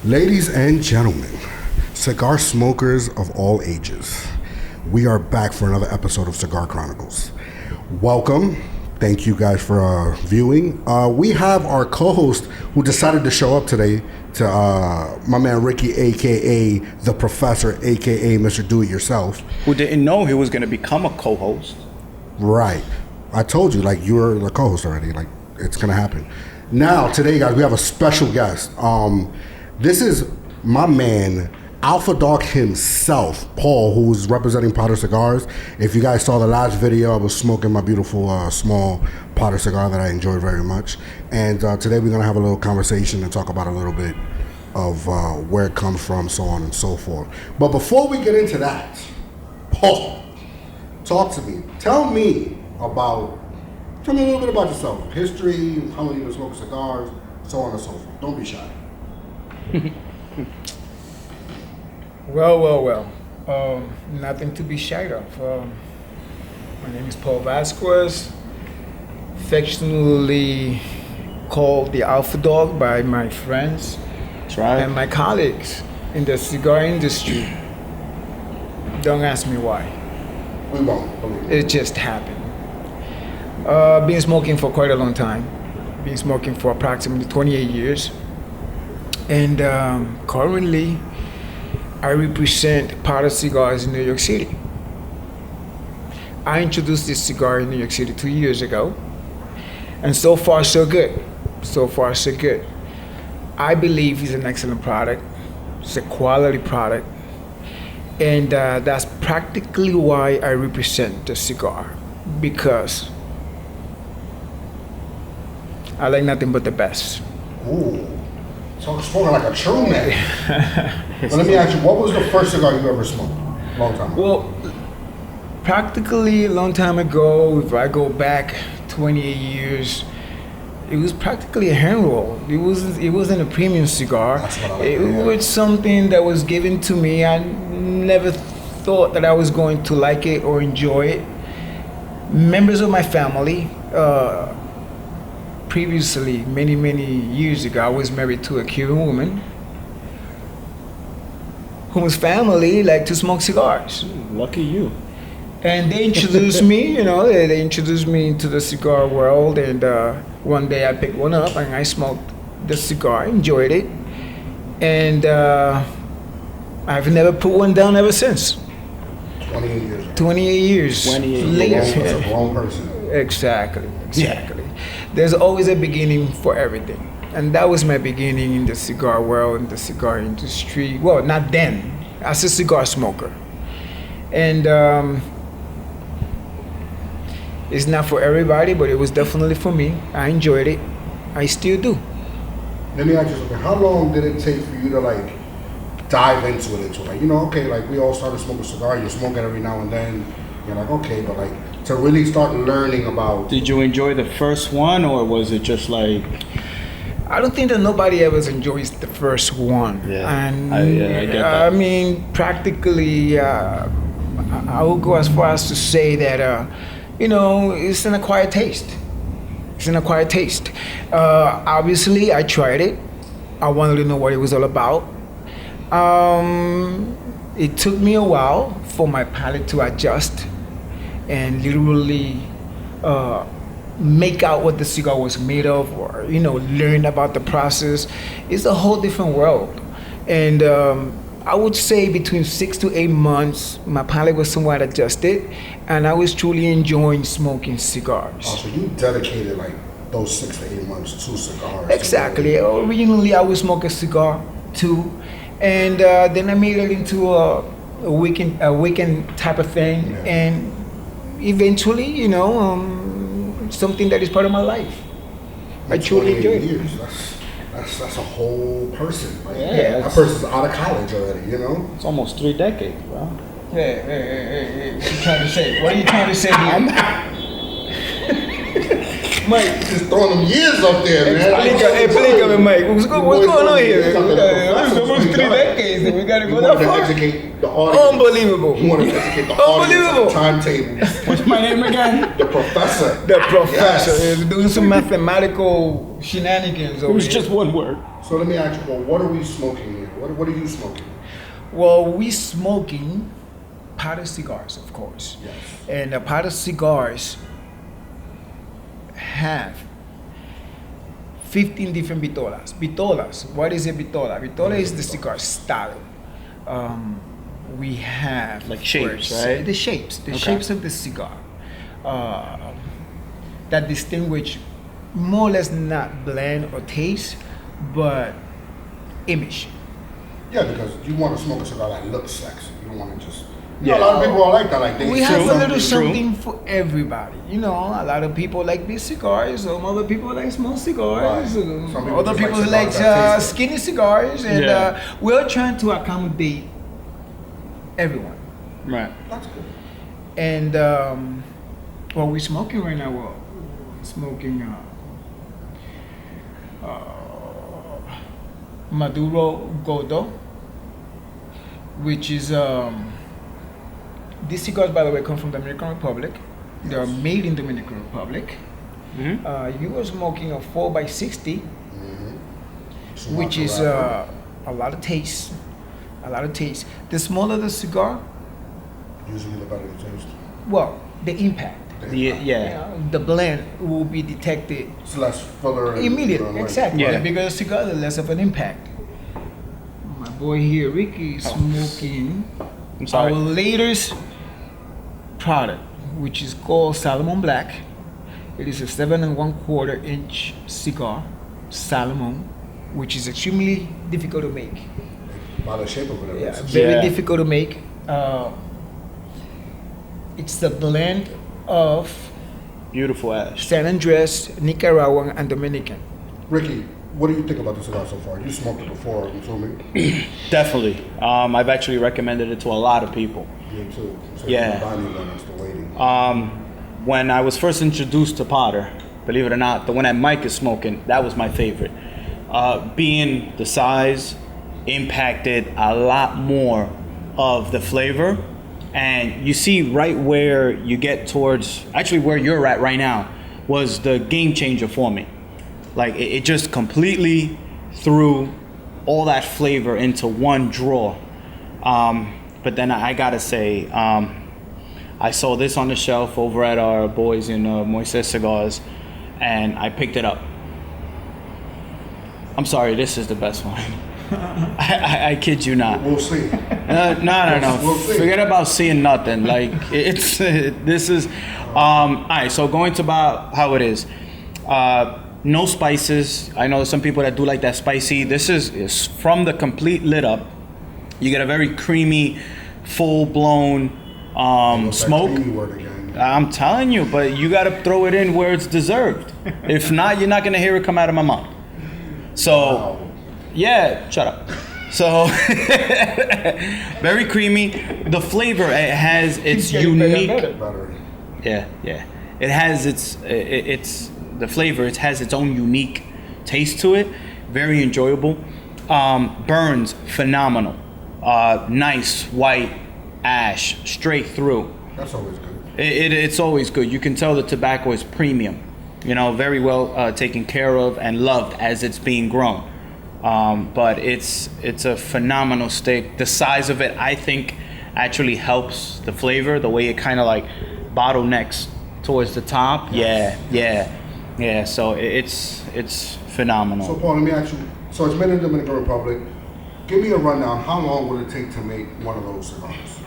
Ladies and gentlemen, cigar smokers of all ages, we are back for another episode of Cigar Chronicles. Welcome. Thank you guys for viewing. We have our co-host who decided to show up today to my man Ricky, a.k.a. The Professor, a.k.a. Mr. Do-It-Yourself. Who didn't know he was going to become a co-host. Right. I told you, like, you're the co-host already. Like, it's going to happen. Now, today, guys, we have a special guest. This is my man, Alpha Dog himself, Paul, who's representing Potter Cigars. If you guys saw the last video, I was smoking my beautiful small Potter cigar that I enjoyed very much. And today we're going to have a little conversation and talk about a little bit of where it comes from, so on and so forth. But before we get into that, Paul, talk to me. Tell me a little bit about yourself. History, how long you've been smoking cigars, so on and so forth. Don't be shy. Well. Nothing to be shy of. My name is Paul Vasquez, affectionately called the Alpha Dog by my friends. That's right. And my colleagues in the cigar industry. Don't ask me why. We won't believe It just happened. Been smoking for quite a long time. Been smoking for approximately 28 years. And currently, I represent Potter Cigars in New York City. I introduced this cigar in New York City 2 years ago. And so far, so good. So far, so good. I believe it's an excellent product. It's a quality product. And that's practically why I represent the cigar. Because I like nothing but the best. Ooh. So spoken like a true man. But let me ask you, what was the first cigar you ever smoked? Long time ago. Well, practically a long time ago, if I go back 28 years, it was practically a hand roll. It wasn't a premium cigar. That's what I like It to hear. was something that was given to me. I never thought that I was going to like it or enjoy it. Members of my family, previously, many years ago, I was married to a Cuban woman whose family liked to smoke cigars. Lucky you. And they introduced me, they introduced me into the cigar world. And one day I picked one up and I smoked the cigar, enjoyed it. And I've never put one down ever since. 28 years. 28 years 28 later. That's a grown person. Exactly. There's always a beginning for everything. And that was my beginning in the cigar world, in the cigar industry. Well, not then, as a cigar smoker. And it's not for everybody, but it was definitely for me. I enjoyed it. I still do. Let me ask you something. How long did it take for you to like dive into it? Like, okay, like we all started smoking cigar, you smoke it every now and then. You're like, okay, but like to really start learning about. Did you enjoy the first one, or was it just like? I don't think that nobody ever enjoys the first one. Yeah, And I get that. I mean, practically, I would go as far as to say that, it's an acquired taste. It's an acquired taste. Obviously, I tried it. I wanted to know what it was all about. It took me a while for my palate to adjust and literally make out what the cigar was made of, or learn about the process. It's a whole different world. And I would say between 6 to 8 months, my palate was somewhat adjusted, and I was truly enjoying smoking cigars. Oh, so you dedicated like those 6 to 8 months to cigars. Exactly. Originally, I would smoke a cigar too, and then I made it into a weekend type of thing, Yeah. and eventually, something that is part of my life. I truly enjoy it. Years. That's a whole person. Like, Yeah, that person's out of college already. It's almost 3 decades, bro. Hey, what are you trying to say? What are you trying to say? Mike. Just throwing them years up there, man. Explícame, Mike. What's going on here? Almost 3 decades. decades. We gotta You go that wanted to far. educate the audience. Unbelievable. You wanted to educate the audience Unbelievable. on timetables. What's my name again? The professor. The professor Yes. is doing some mathematical shenanigans It over was here. just one word. So let me ask you, well, what are we smoking here? What are you smoking? Well, we smoking Potter Cigars, of course. Yes. And the Potter Cigars have 15 different vitolas. Vitolas, what is a vitola? Vitola is the cigar style. We have Like of shapes, course, right? The shapes Okay. of the cigar that distinguish more or less not blend or taste, but image. Yeah, because you want to smoke a cigar that looks sexy. You don't want to just. Yeah. A lot of people are like that. Like they We see have a little something- something for everybody. You know, a lot of people like big cigars. Some other people like small cigars. Right. Some people Other just like people cigars like that taste good. skinny cigars, and Yeah. we're trying to accommodate everyone. Right. That's good. And what we're smoking right now, we're smoking Maduro Godo, which is these cigars, by the way, come from the Dominican Republic. They are made in Dominican Republic. Mm-hmm. You were smoking a 4x60, Mm-hmm. which is a lot of taste. A lot of taste. The smaller the cigar, usually the better the taste. well, the impact. Yeah. You know, the blend will be detected It's less fuller. and- immediately. like- Exactly. Yeah. The bigger the cigar, the less of an impact. My boy here, Ricky, is smoking I'm sorry. our latest product, which is called Salomon Black. It is a 7 1/4 inch cigar, Salomon, which is extremely difficult to make. By the shape of it, Yeah, it's very Yeah. difficult to make. It's the blend of Beautiful ash. San Andres, Nicaraguan, and Dominican. Ricky, what do you think about the cigar so far? You smoked it before, I'm assuming. Definitely. I've actually recommended it to a lot of people. Me too. So Yeah. you're buying one, I'm still waiting. When I was first introduced to Potter, believe it or not, the one that Mike is smoking, that was my favorite. Being the size impacted a lot more of the flavor. And you see right where you get towards, actually where you're at right now, was the game changer for me. Like it just completely threw all that flavor into one draw. But then I gotta say, I saw this on the shelf over at our boys in Moises Cigars, and I picked it up. I'm sorry, this is the best one. I kid you not. We'll see. No. We'll see. Forget about seeing nothing. Like it's this is. All right. So going to about how it is. No spices. I know some people that do like that spicy. This is from the complete lit up. You get a very creamy, full blown What's that smoke. creamy word again? I'm telling you, but you got to throw it in where it's deserved. If not, you're not gonna hear it come out of my mouth. So. Wow. Yeah, shut up. So, very creamy. The flavor, it has its getting better and unique. better. Better. Yeah. It has its the flavor. It has its own unique taste to it. Very enjoyable. Burns phenomenal. Nice white ash straight through. That's always good. It's always good. You can tell the tobacco is premium. You know, very well taken care of and loved as it's being grown. But it's a phenomenal stick. The size of it, I think, actually helps the flavor. The way it kind of like bottlenecks towards the top. Yes. Yeah. So it's phenomenal. So Paul, let me ask you. So it's made in the Dominican Republic. Give me a rundown. How long would it take to make one of those cigars?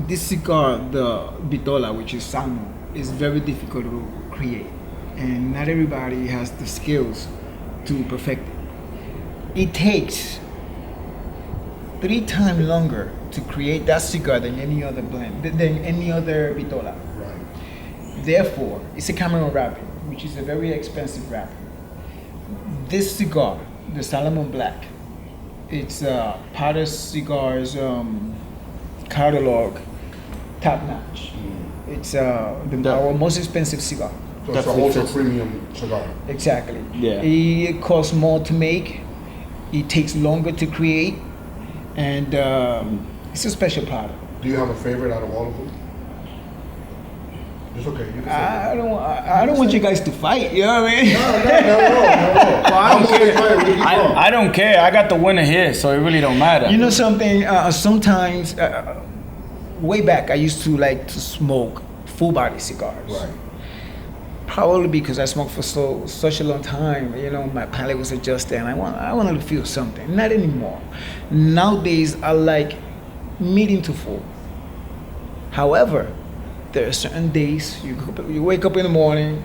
This cigar, the Vitola, which is Salomon, is very difficult to create, and not everybody has the skills to perfect it. It takes 3 times longer to create that cigar than any other blend, than any other Vitola. Right. Therefore, it's a Cameron wrapping, which is a very expensive wrapping. This cigar, the Salomon Black, it's Potter Cigars catalog, top notch. It's our most expensive cigar. So it's an Definitely ultra fits. premium cigar. Exactly. Yeah. It costs more to make. It takes longer to create, and it's a special product. Do you have a favorite out of all of them? It's okay. You can say I don't want you guys to fight. You know what I mean? no. I'm only playing with you. I don't care. I got the winner here, so it really don't matter. You know something? Sometimes, way back, I used to like to smoke full body cigars. Right. Probably because I smoked for such a long time. You know, my palate was adjusted, and I wanted to feel something. Not anymore. Nowadays, I like medium to full. However, there are certain days you wake up in the morning,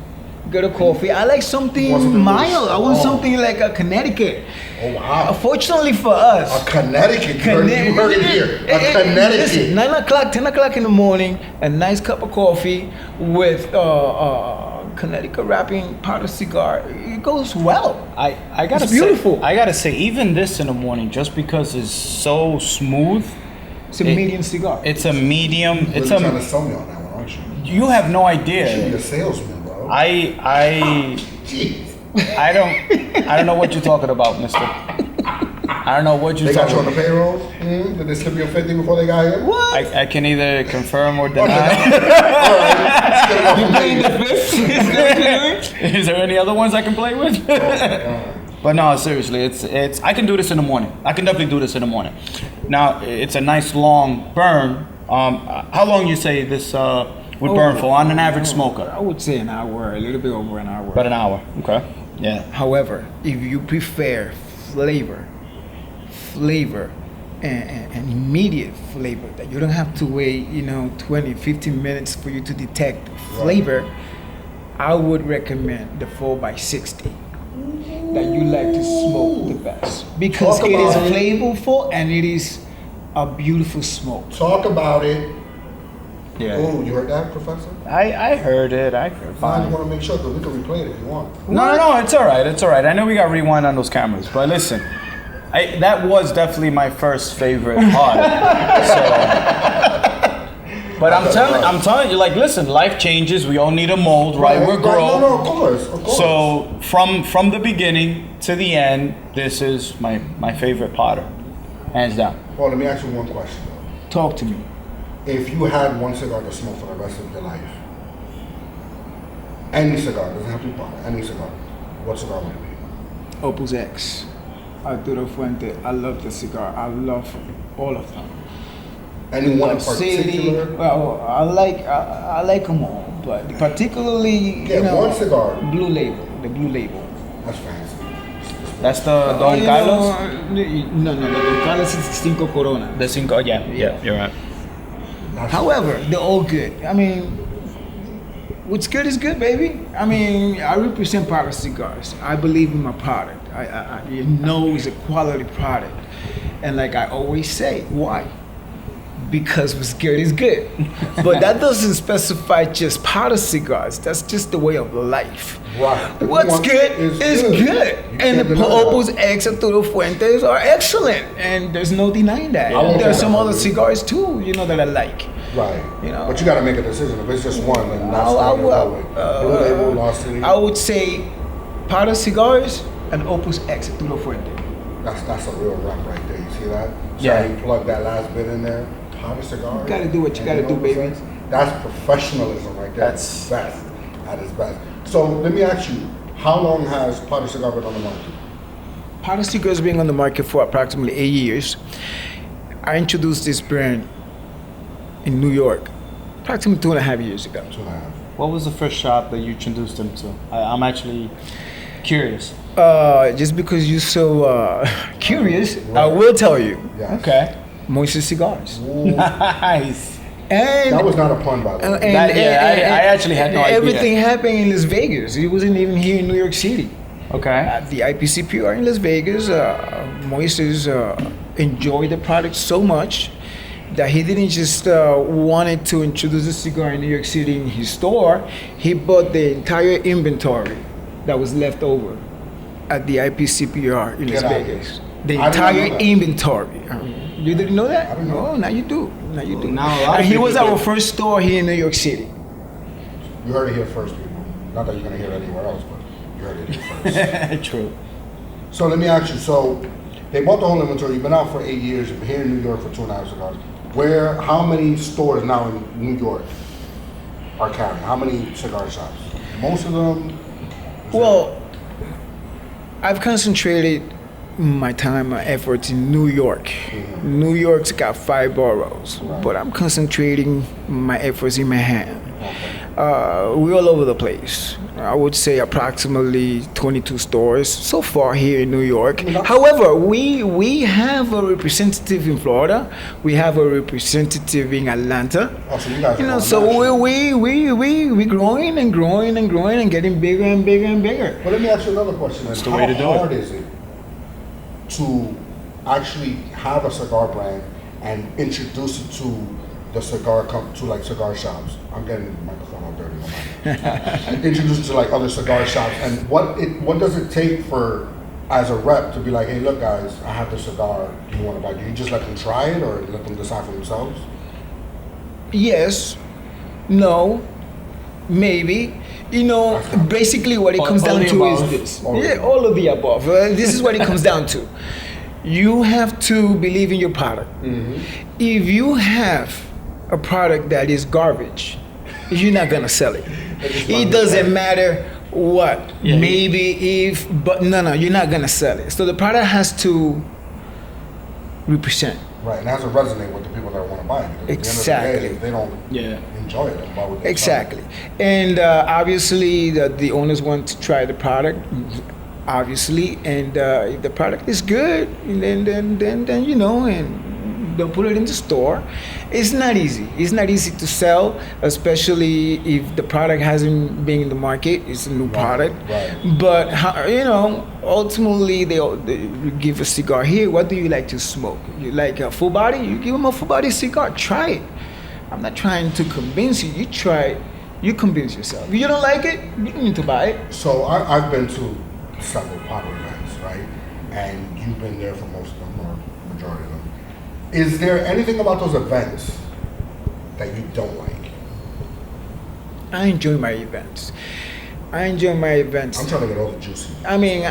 get a coffee. I like something mild. I want something like a Connecticut. Oh, wow. Fortunately for us, A Connecticut. You heard it here. A Connecticut. Listen, 9 o'clock, 10 o'clock in the morning, a nice cup of coffee with Connecticut wrapping Potter cigar. It goes well. I gotta It's beautiful. Say, I gotta say, even this in the morning, just because it's so smooth. It's a medium cigar. It's a medium. You're It's trying to a. sell me on that one, aren't you? You have no You should be idea. a salesman, bro. I Jeez. I don't know what you're talking about, Mister. I don't know what you're They got talking you on the about. payroll? Did they slip you a 50 before they got here? What? I can either confirm or deny. You playing the fifth? Is that what you're doing? Is there any other ones I can play with? But no, seriously, it's. I can do this in the morning. I can definitely do this in the morning. Now, it's a nice long burn. How long you say this would burn for on an average smoker? I would say an hour, a little bit over an hour. About an hour. Okay. Yeah. However, if you prefer flavor, and immediate flavor, that you don't have to wait, 20, 15 minutes for you to detect flavor, I would recommend the 4x60 that you like to smoke the best. Because Talk it is about it. flavorful and it is a beautiful smoke. Talk about it. Yeah. Oh, you heard that, Professor? I heard it. I heard I just fine. want to make sure that we can replay it if you want. No, it's all right. It's all right. I know we got rewind on those cameras, but listen, that was definitely my first favorite part. But I'm telling you, like, listen, life changes. We all need a mold, right? We're grown. No, of course. So from the beginning to the end, this is my favorite Potter, hands down. Well, let me ask you one question. Talk to me. If you had one cigar to smoke for the rest of your life, any cigar, doesn't have to be Potter, any cigar, what cigar would it be? Opus X, Arturo Fuente. I love the cigar. I love all of them. Any one in City. particular? Well, I like them all, but particularly, Yeah, one cigar. the Blue Label. That's fancy. That's the Don Carlos. No, the Don Carlos is Cinco Corona. The Cinco. Yeah, you're right. That's However, they're all good. I mean, what's good is good, baby. I mean, I represent Potter Cigars. I believe in my product. You know it's a quality product. And like I always say, why? Because what's good is good. But that doesn't specify just Potter Cigars. That's just the way of life. Right. What's good is good. You And can't the deny Opus that. X Arturo Fuentes are excellent. And there's no denying that. won't There are some deny other that. cigars too, that I like. Right. You know. But you got to make a decision. If it's just one, then that's I not will- that way. Blue Label, Lost City. I would say Potter Cigars and Opus X Arturo Fuente. That's a real rap right there. You see that? So Yeah. you plug that last bit in there. Potter Cigars. You gotta do what you gotta do, baby. That's professionalism right there. That's- best. That is best. So let me ask you, how long has Potter Cigar been on the market? Potter Cigars being on the market for approximately 8 years. I introduced this brand in New York approximately 2.5 years ago. 2.5. What was the first shop that you introduced him to? I'm actually curious. Just because you're so curious, I will tell you. Yes. Okay. Moisture Cigars. Ooh, Nice. And that was not a pun, by the way. I actually had no idea. Everything happened in Las Vegas. It wasn't even here in New York City. Okay. At the IPCPR in Las Vegas, Moises enjoyed the product so much that he didn't just wanted to introduce the cigar in New York City in his store. He bought the entire inventory that was left over at the IPCPR in Las Get out of Vegas. here. The I did not entire know that. inventory. You didn't know that? I didn't know Oh, that. now you do. Now you do. Now a lot of And he people was our do. first store here in New York City. You heard it here first, people. Not that you're gonna hear it anywhere else, but you heard it here first. True. So let me ask you. So they bought the whole inventory. You've been out for 8 years. You've been here in New York for 2.5 cigars. How many stores now in New York are carrying? How many cigar shops? Most of them. Well, I've concentrated my time, my efforts in New York. Mm-hmm. New York's got 5 boroughs, Right. but I'm concentrating my efforts in Manhattan. Okay. We're all over the place. I would say approximately 22 stores so far here in New York. However, we have a representative in Florida. We have a representative in Atlanta. Oh, so you guys are You know, going so national. we growing and growing and growing and getting bigger and bigger and bigger. But let me ask you another question. Then. the way to do How it. hard is it to actually have a cigar brand and introduce it to the to like cigar shops? I'm getting the microphone all dirty. Introduce it to like other cigar shops, and what does it take for as a rep to be like, hey, look, guys, I have this cigar. Do you want to buy? Do you just let them try it, or let them decide for themselves? Yes, no, maybe. You know, basically what it comes All down the to is above. this. All the Yeah, above. all of the above. This is what it comes down to. You have to believe in your product. If you have a product that is garbage, you're not gonna sell it. It doesn't matter what. Yeah. Maybe if, but no, you're not gonna sell it. So the product has to represent. Right, and it has to resonate with the people that want to buy it. Because Exactly. At the end of the day, if they don't Yeah. enjoy it, then why would they? Exactly. And obviously, the owners want to try the product, obviously. And if the product is good, then you know, and they'll put it in the store. It's not easy. It's not easy to sell, especially if the product hasn't been in the market. It's a new product. right. But you know, ultimately, they give a cigar here. What do you like to smoke? You like a full body? You give them a full body cigar. Try it. I'm not trying to convince you. You try it. You convince yourself. If you don't like it, you don't need to buy it. So I've been to several Potter events, right? And you've been there for most of them, or majority of them. Is there anything about those events that you don't like? I enjoy my events. I'm trying to get all the juicy. I mean,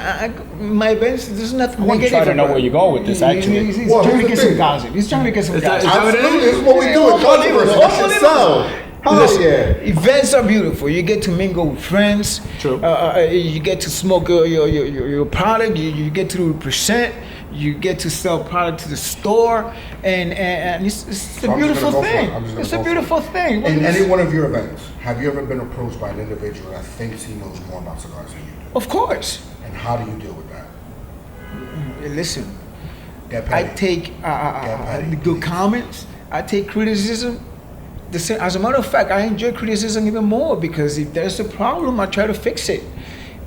my events, there's nothing I want to negative try to know about where it. you're going with this, actually. He's Well, trying to here's get the some thing. gossip. He's trying to get some Is that- gossip. is that what it Absolutely, this is what we do in controversy. That should sell. Hell Listen, yeah. events are beautiful. You get to mingle with friends. True. You get to smoke your product. You get to represent. You get to sell product to the store, and it's a So I'm just beautiful gonna go for it. thing. I'm just gonna It's go a for beautiful it. thing. In any one of your events, have you ever been approached by an individual that thinks he knows more about cigars than you do? Of course. And how do you deal with that? Listen, Get I petty. take petty, good comments. I take criticism. As a matter of fact, I enjoy criticism even more because if there's a problem, I try to fix it.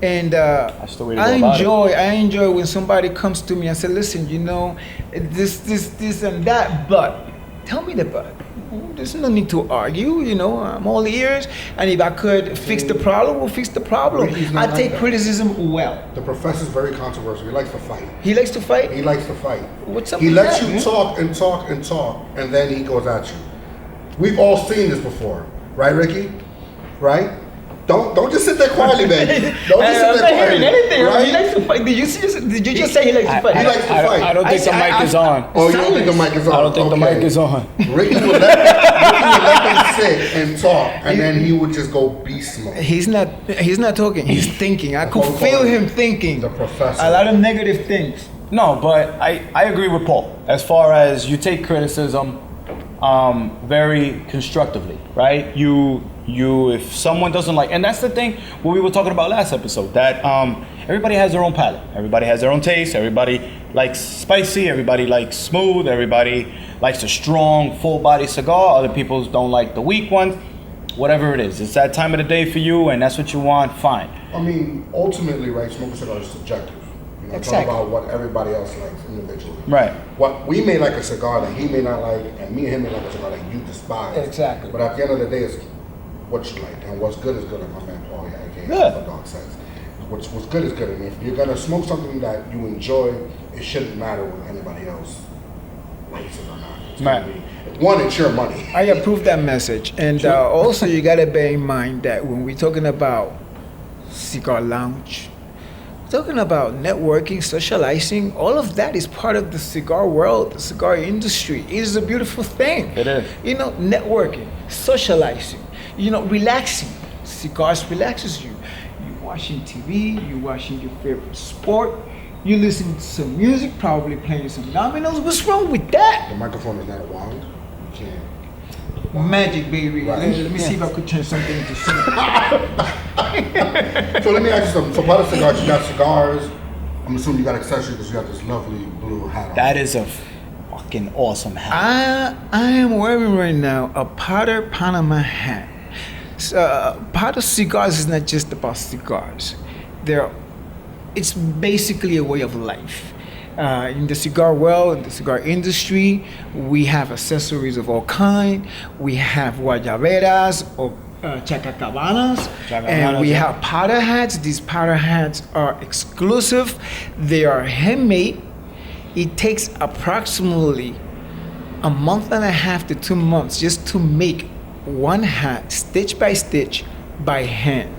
And That's the way to go about it. I enjoy when somebody comes to me and says, "Listen, you know, this and that, but tell me the but." There's no need to argue, you know. I'm all ears, and if I could fix the problem, we'll fix the problem. Ricky's I not like take that. criticism well. The professor's very controversial. He likes to fight. He likes to fight. He likes to fight. What's up He with lets that, you man? talk and talk and talk, and then he goes at you. We've all seen this before, right, Ricky? Right? Don't just sit there quietly, man. Don't just sit I'm there not hearing quietly. anything. He Right? likes to fight. Did you just say he likes to fight? He likes to fight. I don't think the mic is on. Oh, you don't think the mic is on? I don't think the Okay. mic is on. Ricky would let them sit and talk, and then he would just go beast mode. He's not talking. He's thinking. I could Paul feel Paul, him thinking. the professor. A lot of negative things. No, but I agree with Paul. As far as you take criticism very constructively, right? You if someone doesn't like, and that's the thing what we were talking about last episode, that everybody has their own palate, everybody has their own taste, everybody likes spicy, everybody likes smooth, everybody likes a strong full body cigar, other people don't like the weak ones. Whatever it is, it's that time of the day for you, and that's what you want. Fine. I mean, ultimately, right, smoking cigars is subjective. You know, Exactly. it's all about what everybody else likes individually. Right. What we may like a cigar that he may not like, and me and him may like a cigar that you despise. Exactly. But at the end of the day, it's what you like, and what's good is good, like my man Paul, aka Yeah. Alpha Dog says. What's good is good, and if you're gonna smoke something that you enjoy, it shouldn't matter what anybody else likes it or not. It's gonna Right. be, one, it's your money. I approve that message. And also, you got to bear in mind that when we're talking about cigar lounge, talking about networking, socializing, all of that is part of the cigar world, the cigar industry. It is a beautiful thing. It is. You know, networking, socializing, you know, relaxing. Cigars relaxes you. You're watching TV, you're watching your favorite sport, you listen to some music, probably playing some dominoes. What's wrong with that? The microphone is not a wand. You can't. Magic, baby. Right. Let me see if I could turn something into something. So let me ask you something. So Potter Cigars, you got cigars. I'm assuming you got accessories because you got this lovely blue hat on. That is a fucking awesome hat. I am wearing right now a Potter Panama hat. Potter Cigars is not just about cigars. It's basically a way of life. In the cigar world, in the cigar industry, we have accessories of all kind. We have guayaberas or chacacabanas, and we have powder hats. These powder hats are exclusive. They are handmade. It takes approximately a month and a half to 2 months just to make one hat, stitch by stitch, by hand.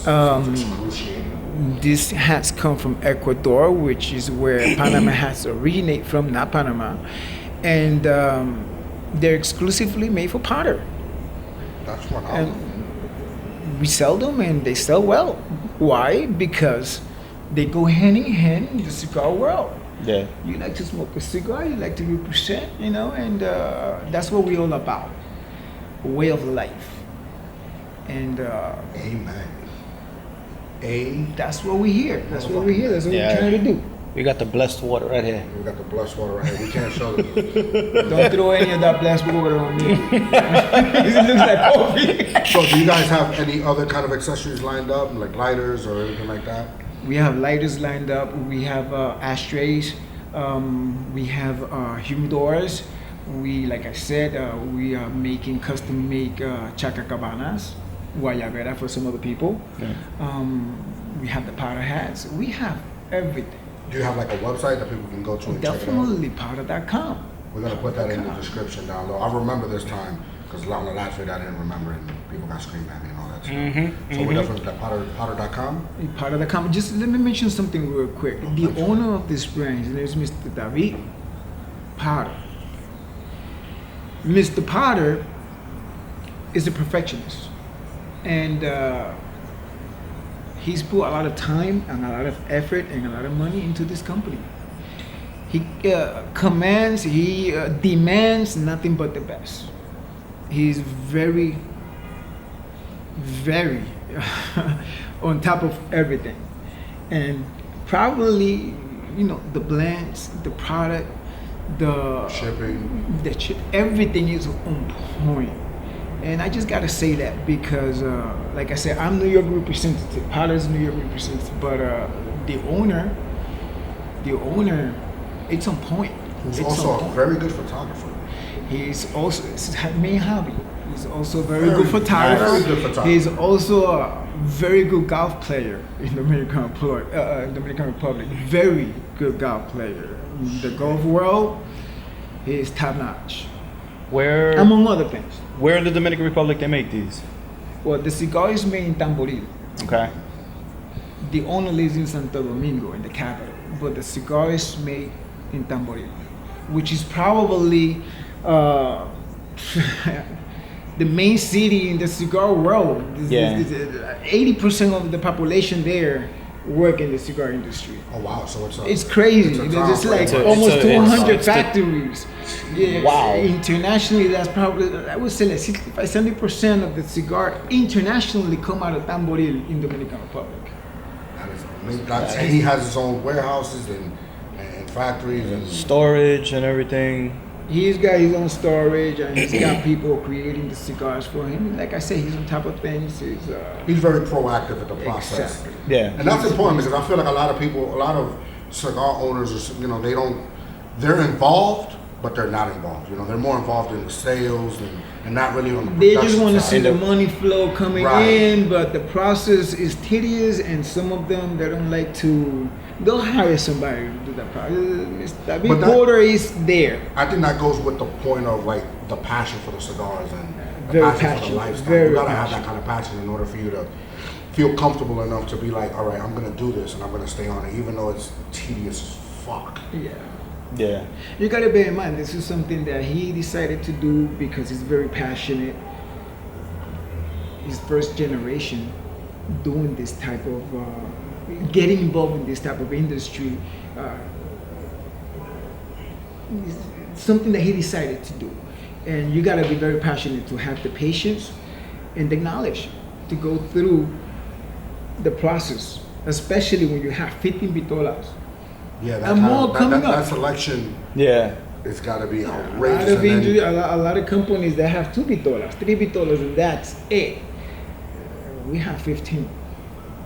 That's excruciating. These hats come from Ecuador, which is where Panama hats originate from, not Panama. And they're exclusively made for Potter. That's phenomenal. And we sell them and they sell well. Why? Because they go hand in hand in the cigar world. Yeah. You like to smoke a cigar, you like to represent, you know, and that's what we're all about. A way of life. And Amen. that's what we're here. That's what we're here. That's what Yeah. we're trying to do. We got the blessed water right here. We got the blessed water right here. We can't show them. Don't throw any of that blessed water on me. It looks like coffee. So do you guys have any other kind of accessories lined up, like lighters or anything like that? We have lighters lined up. We have ashtrays. We have humidors. We, like I said, we are making custom-made chacacabanas, guayabera for some other people. Okay. We have the powder hats. We have everything. Do you have like a website that people can go to and check it out? Definitely powder.com. We're gonna put that in the description down low. I remember this time because on the last week I didn't remember and people got screamed at me and all that stuff. So we're definitely at Potter.com. Powder.com. Just let me mention something real quick. The owner of this brand, his name is Mr. David Potter. Mr. Potter is a perfectionist, and he's put a lot of time and a lot of effort and a lot of money into this company. He commands, he demands nothing but the best. He's very, very on top of everything, and probably, you know, the blends, the product, the Shipping. everything is on point. And I just gotta say that because, like I said, I'm New York representative. Potter's New York representative, but the owner, it's on point. Who's It's also on a point. very good photographer. He's also, it's his main hobby. He's also a very good Very photographer. good photographer. He's also a very good golf player in the Dominican Republic. Very good golf player. In the golf world, he is top notch. Where Among other things. where in the Dominican Republic they make these? Well, the cigar is made in Tamo Lindo. Okay. The owner lives in Santo Domingo, in the capital, but the cigar is made in Tamo Lindo, which is probably the main city in the cigar world. Yeah. 80% of the population there work in the cigar industry. Oh wow! So It's crazy. it's a There's town just like pretty much. almost It's a- 200 it's the- factories. Yeah, Wow. Internationally, that's probably, I would say like 65-70% of the cigar internationally come out of Tamboril in Dominican Republic. That is amazing. And he has his own warehouses and factories and Storage and everything. He's got his own storage and he's got people creating the cigars for him. Like I said, he's on top of things. he's very proactive in the process. Exactly. Yeah. And that's important because I feel like a lot of cigar owners are, they're involved, but they're not involved. You know, they're more involved in the sales and not really on the They production just want to side. see the money flow coming Right. in, but the process is tedious, and some of them they don't like to. They'll hire somebody to do that process. The big But that- order is there. I think that goes with the point of like the passion for the cigars and the Very passion for the passionate, lifestyle. very You gotta have passionate. that kind of passion in order for you to feel comfortable enough to be like, all right, I'm gonna do this and I'm gonna stay on it, even though it's tedious as fuck. Yeah. Yeah. You gotta bear in mind, this is something that he decided to do because he's very passionate. His first generation doing this type of, getting involved in this type of industry. It's something that he decided to do. And you gotta be very passionate to have the patience and the knowledge to go through the process, especially when you have 15 vitolas. Yeah, that And kind more of, coming that up. selection Yeah. it's gotta be A lot outrageous. of And then a lot of companies that have 2 vitolas, 3 vitolas, and that's it. We have 15.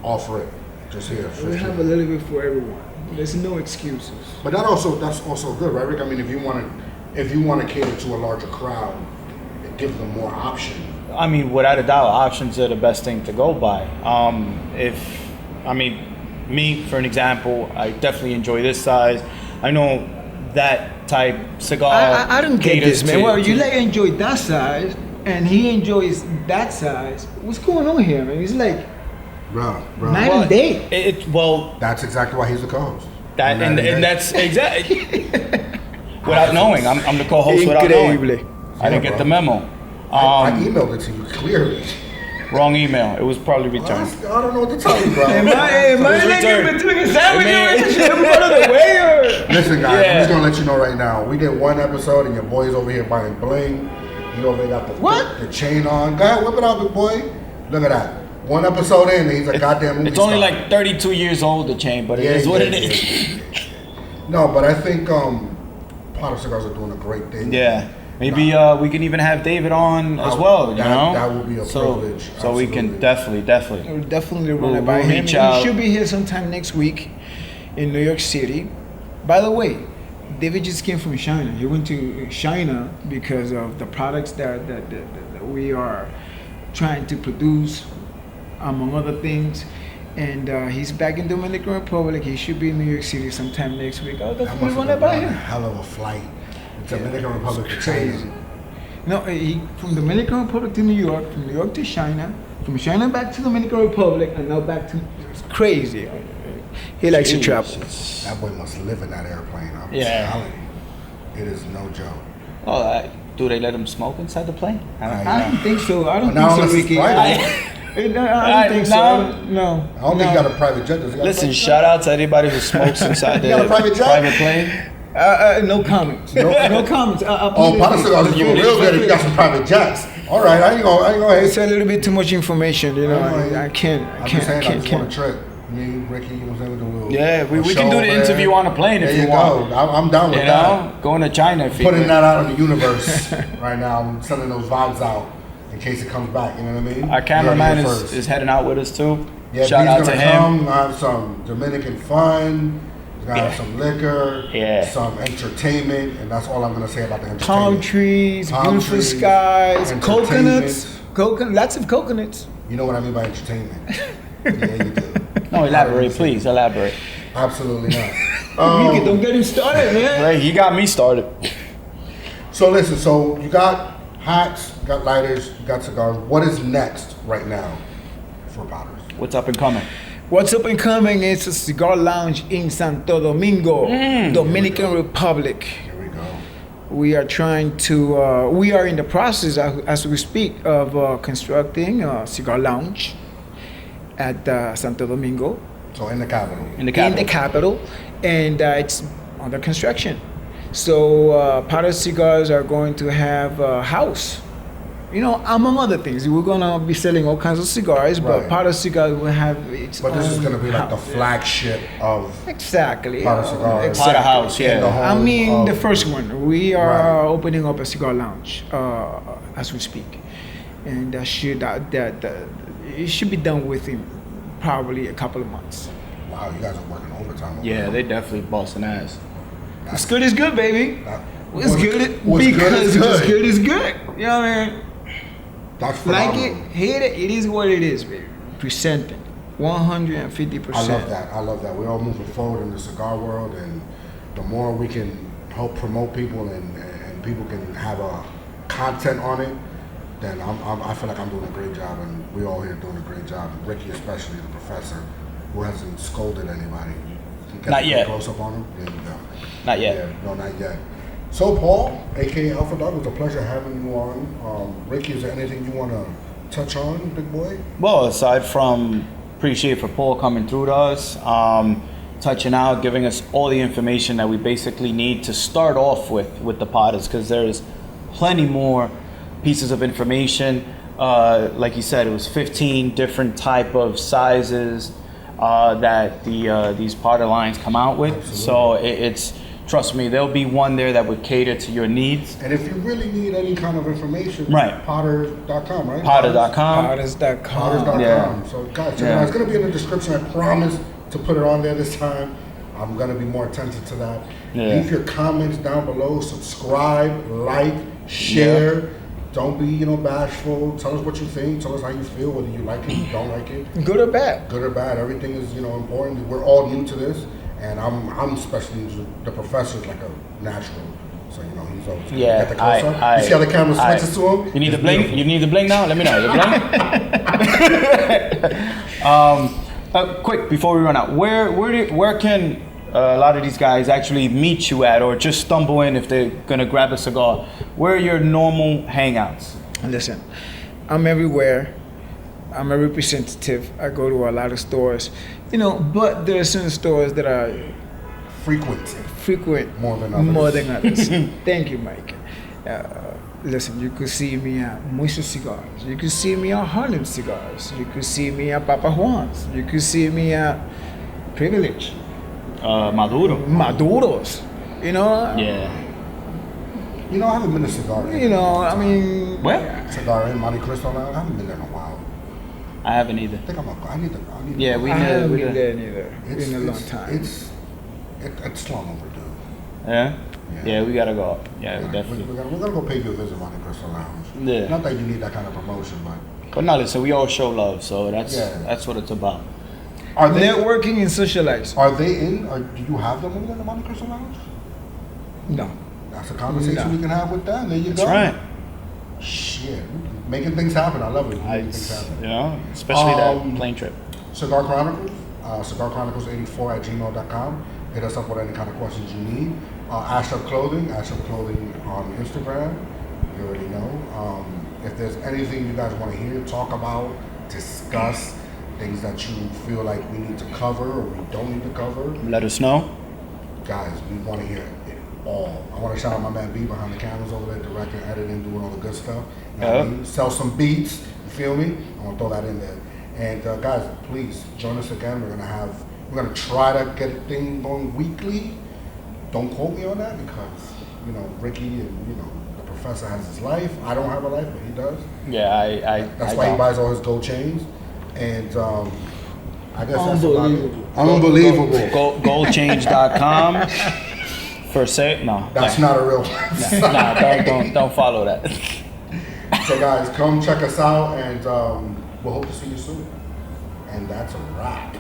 offer it just here. We have a little bit for everyone. There's no excuses. But that's also good, right, Rick? I mean, if you want to cater to a larger crowd, it gives them more option. I mean, without a doubt, options are the best thing to go by. Me, for an example, I definitely enjoy this size. I know that type cigar. I don't get caters this, man. to- Well, you to- let enjoy that size, and he enjoys that size. What's going on here, man? It's like Bro. night and day. Well, That's exactly why he's the co-host. that and Night that's exactly. Without knowing, I'm the co-host without knowing. Increíble. I didn't Yeah, get the bro. memo. I emailed it to you clearly. Wrong email. It was probably returned. I don't know what to tell you, bro. Am I returned. between a sandwich Man. and shit? Out of the way, or? Listen, guys, Yeah. I'm just gonna let you know right now. We did one episode, and your boy's over here buying bling. He over there got the chain on. Go ahead, whip it out, big boy. Look at that. One episode in, and he's a goddamn movie It's only star. like 32 years old, the chain, but it is what it is. No, but I think Potter Cigars are doing a great thing. Yeah. Maybe we can even have David on as well, you know? That would be a privilege. So we can Absolutely. definitely. We'll definitely run We'll it by him. reach out. He should be here sometime next week in New York City. By the way, David just came from China. He went to China because of the products that we are trying to produce, among other things. And he's back in Dominican Republic. He should be in New York City sometime next week. I'll That definitely must run have it by been a him. hell of a flight. Dominican Republic to Crazy. China. No, he from Dominican Republic to New York, from New York to China, from China back to Dominican Republic, and now back to. It's crazy. He likes to travel. Jesus. That boy must live in that airplane. I'm Yeah. telling you. It is no joke. Oh, do they let him smoke inside the plane? I don't think so. I don't Now think so, unless it's Ricky. private. I don't think so. No. I don't think he got a private jet. Does he got a Listen, private shout out to anybody who smokes inside You got a the private jet? private plane. No comments. No comments. Oh, Potter Cigars is doing real good if you got some private jets. All right, I ain't gonna It's hate. a little bit too much information, you know. I can't. I'm just saying, I just want a trip. Me, Ricky, you know what I'm saying? We do a little. Yeah, we a can show do the over there. interview on a plane if There you you want. go. I'm down with You that. know, going to China if you Putting could. that out in the universe right now. I'm sending those vibes out in case it comes back. You know what I mean? Our cameraman You heard it is first. heading out with us too. Yeah, Shout he's out to gonna him. come. Have some Dominican fun. He's gonna have Yeah. some liquor. Yeah. Some entertainment, and that's all I'm gonna say about the entertainment. Palm trees, Palm beautiful trees, skies, entertainment. coconuts, lots of coconuts. You know what I mean by entertainment? Yeah, you do. No, elaborate, please. Elaborate. Absolutely not. Ricky, don't get him started, man. Right, he got me started. So listen, so you got hats, you got lighters, you got cigars. What is next right now for Potters? What's up and coming? What's up and coming is a cigar lounge in Santo Domingo, Dominican Republic. Here we go. We are trying to, we are in the process as we speak of constructing a cigar lounge at Santo Domingo, So in the capital. In the capital. in the capital, and it's under construction. So Potter Cigars are going to have a house. You know, among other things, we're gonna be selling all kinds of cigars, but Right. Potter Cigars will have its But this is own gonna be like the house. flagship of Exactly. Potter Cigars. Exactly. Potter House, in the yeah. home I mean, the of- first one. We are Right. opening up a cigar lounge as we speak, and that it should be done within probably a couple of months. Wow, you guys are working overtime. over Yeah, there. they definitely busting ass. It's good is good, baby. What's good? What's good Because is what's good. good is good. You know what I mean? That's Like phenomenal. it, hate it. It is what it is, baby. Presenting 150%. I love that. I love that. We're all moving forward in the cigar world, and the more we can help promote people and people can have a content on it, then I feel like I'm doing a great job, and we all here doing a great job. Ricky, especially the professor, who hasn't scolded anybody. You get Not a yet. Close up on him. There you go. Not yet. Yeah, no, not yet. So, Paul, aka Alpha Dog, it was a pleasure having you on. Ricky, is there anything you want to touch on, big boy? Well, aside from appreciate for Paul coming through to us, touching out, giving us all the information that we basically need to start off with the Potters, because there's plenty more pieces of information. Like you said, it was 15 different type of sizes that these Potter lines come out with. Absolutely. So it's trust me, there'll be one there that would cater to your needs. And if you really need any kind of information, Right. Potter.com, right? Potter.com. Potters.com. Potters.com. Yeah. So, guys, check it Yeah. out. It's going to be in the description. I promise to put it on there this time. I'm going to be more attentive to that. Yeah. Leave your comments down below. Subscribe, like, share. Don't be, bashful. Tell us what you think. Tell us how you feel, whether you like it, you don't like it. Good or bad. Good or bad, everything is, important. We're all new to this. And I'm especially into the professor's like a natural. So, he's always Yeah, get the close-up. You see how the camera switches to him? You need It's the blink? beautiful. You need the blink now? Let me know. The blink? Quick, before we run out, where can a lot of these guys actually meet you at, or just stumble in if they're gonna grab a cigar? Where are your normal hangouts? Listen, I'm everywhere. I'm a representative. I go to a lot of stores, but there are certain stores that are frequent More than others. Thank you, Mike. Listen, you could see me at Moisture Cigars. You could see me at Harlem Cigars. You could see me at Papa Juan's. You could see me at Privilege. Maduro. Maduros. Yeah. I haven't been to Cigar. I mean. Where? Cigar in Monte Cristo now. I haven't been there in a while. I haven't either. I think I need to. Yeah, I we haven't did. been there neither. In a long time. It's long overdue. Yeah? Yeah. Yeah, we gotta go. Yeah, We're definitely. gonna go pay you a visit Monte Cristo Lounge. Yeah. Not that you need that kind of promotion, but But no, listen, we all show love, so that's Yeah. that's what it's about. are they? Networking and socializing. Are they in? Or do you have them over in the Monte Cristo Lounge? No. That's a conversation No. we can have with them. There you That's go. right. Shit, making things happen. I love it. Making things happen. Especially Um, that plane trip. Cigar Chronicles, cigarchronicles84 at gmail.com. Hit us up with any kind of questions you need. Ash Up Clothing on Instagram. You already know. If there's anything you guys want to hear, talk about, discuss, things that you feel like we need to cover or we don't need to cover, Let us know. guys, we want to hear it all. I want to shout out my man B behind the cameras over there, directing, editing, doing all the good stuff. You know what I mean? Sell some beats, you feel me? I want to throw that in there. And guys, please join us again. We're gonna try to get a thing going weekly. Don't quote me on that because Ricky and the professor has his life. I don't have a life, but he does. Yeah, That's I why he don't. buys all his gold chains. And I guess that's about it. Unbelievable. Unbelievable. Goldchange.com for sale. No. That's not a real one. Nah, don't follow that. So guys, come check us out, and we'll hope to see you soon. And that's a wrap.